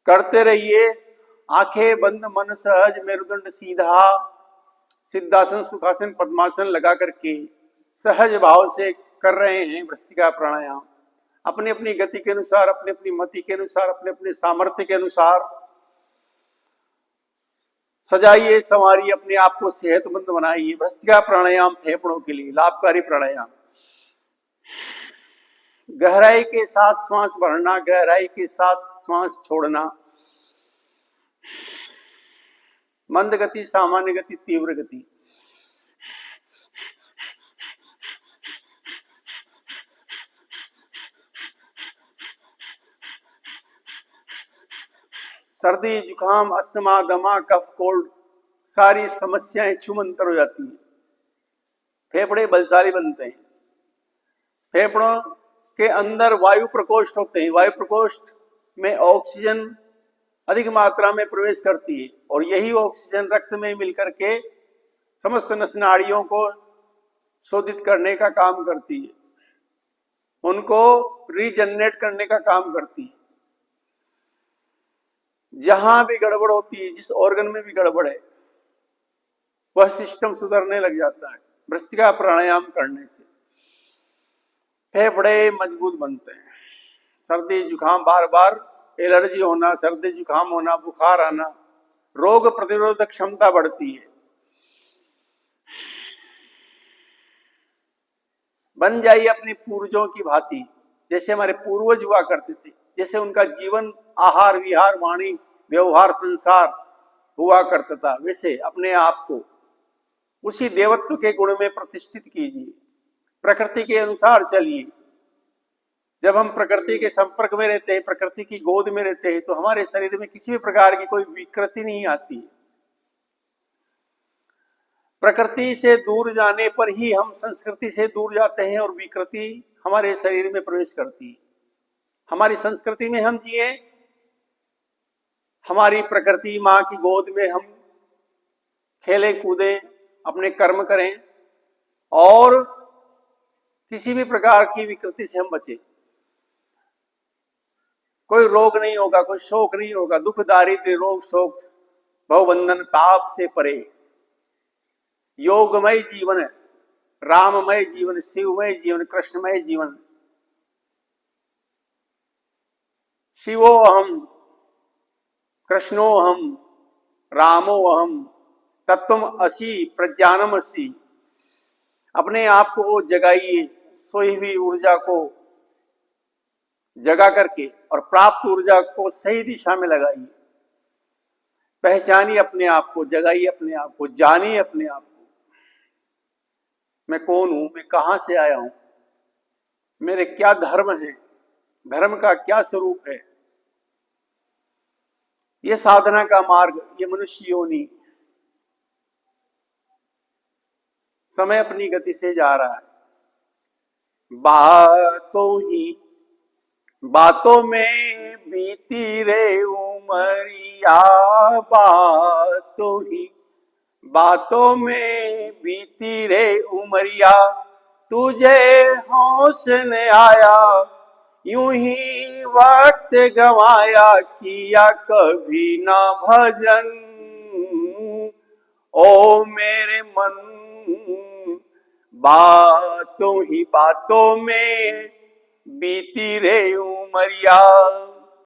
करते रहिए। आंखें बंद, मन सहज, मेरुदंड सीधा, सिद्धासन, सुखासन, पद्मासन लगा करके सहज भाव से कर रहे हैं भ्रस्त्रिका प्राणायाम। अपनी अपनी गति के अनुसार, अपनी अपनी मति के अनुसार, अपने अपने सामर्थ्य के अनुसार सजाइए, संवारिए, अपने आप को सेहतमंद बनाइए। भ्रस्त्रिका प्राणायाम फेफड़ों के लिए लाभकारी प्राणायाम। गहराई के साथ श्वास भरना, गहराई के साथ श्वास छोड़ना, मंद गति, सामान्य गति, तीव्र गति। सर्दी, जुकाम, अस्थमा, दमा, कफ, कोल्ड, सारी समस्याएं छूमंतर हो जाती हैं। फेफड़े बलशाली बनते हैं। फेफड़ों के अंदर वायु प्रकोष्ठ होते हैं। वायु प्रकोष्ठ में ऑक्सीजन अधिक मात्रा में प्रवेश करती है और यही ऑक्सीजन रक्त में मिलकर के समस्त नस नाड़ियों को शोधित करने का काम करती है, उनको रीजनरेट करने का काम करती है। जहां भी गड़बड़ होती है, जिस ऑर्गन में भी गड़बड़ है, वह सिस्टम सुधरने लग जाता है भ्रस्त्रिका प्राणायाम करने से। फेफड़े मजबूत बनते हैं। सर्दी जुकाम, बार बार एलर्जी होना, सर्दी जुकाम होना, बुखार आना, रोग प्रतिरोधक क्षमता बढ़ती है। बन जाइए अपने पूर्वजों की भांति, जैसे हमारे पूर्वज हुआ करते थे, जैसे उनका जीवन, आहार, विहार, वाणी, व्यवहार, संसार हुआ करता था, वैसे अपने आप को उसी देवत्व के गुण में प्रतिष्ठित कीजिए। प्रकृति के अनुसार चलिए। जब हम प्रकृति के संपर्क में रहते हैं, प्रकृति की गोद में रहते हैं, तो हमारे शरीर में किसी भी प्रकार की कोई विकृति नहीं आती। प्रकृति से दूर जाने पर ही हम संस्कृति से दूर जाते हैं और विकृति हमारे शरीर में प्रवेश करती है। हमारी संस्कृति में हम जिए, हमारी प्रकृति मां की गोद में हम खेलें कूदें, अपने कर्म करें और किसी भी प्रकार की विकृति से हम बचें। कोई रोग नहीं होगा, कोई शोक नहीं होगा, दुख, दारिद्र्य, रोग, शोक, भवबंधन, ताप से परे योगमय जीवन, राममय जीवन, शिवमय जीवन, कृष्णमय जीवन। शिवो अहम, कृष्णो अहम, रामो अहम, तत्वम असि, प्रज्ञानम असि। अपने आप को जगाइए, सोई हुई ऊर्जा को जगा करके और प्राप्त ऊर्जा को सही दिशा में लगाइए। पहचानिए अपने आप को, जगाइए अपने आप को, जानिए अपने आप को। मैं कौन हूं, मैं कहां से आया हूं, मेरे क्या धर्म है, धर्म का क्या स्वरूप है। यह साधना का मार्ग, ये मनुष्य योनि। समय अपनी गति से जा रहा है। बातों में बीती रे उमरिया, बातों में बीती रे उमरिया, तुझे होश न आया, यूं ही वक्त गवाया, किया कभी ना भजन। ओ मेरे मन, बातों ही बातों में बीती रे उमरिया।